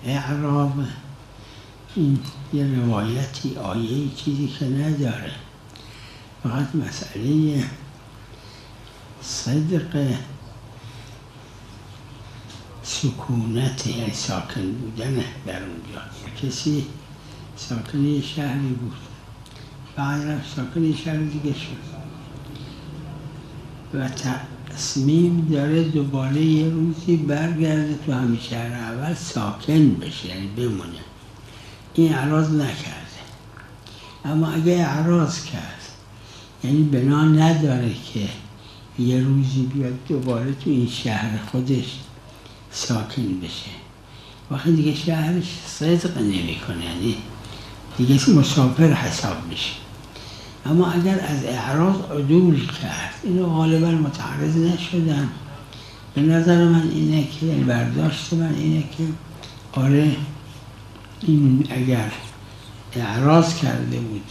اعراب این یه روایتی، آیه چیزی که نداره، فقط مسئله صدق سکونت، یعنی ساکن بودن در اونجا. کسی ساکن یه شهری بود، بعد رفت ساکن یه شهر دیگه شد و تصمیم داره دوباره یه روزی برگرده تو همین شهر اول ساکن بشه، یعنی بمونه. این اعراض نکرده. اما اگه اعراض کرد، یعنی بنا نداره که یه روزی بیاد دوباره تو این شهر خودش ساکن بشه، وقتی دیگه شهرش صدق نمی کنه، یعنی دیگه مسافر حساب میشه. اما اگر از اعراض عدول کرد، اینو غالبا متعرض نشدن. به نظر من اینه که، برداشت من اینه که آره این اگر اعراض کرده بود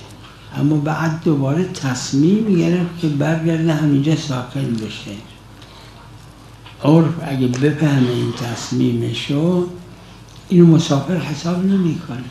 اما بعد دوباره تصمیم گرفت که برگرده همینجا ساکن بشه، عرف اگه بفهمه این تصمیمشو، اینو مسافر حساب نمی کنه.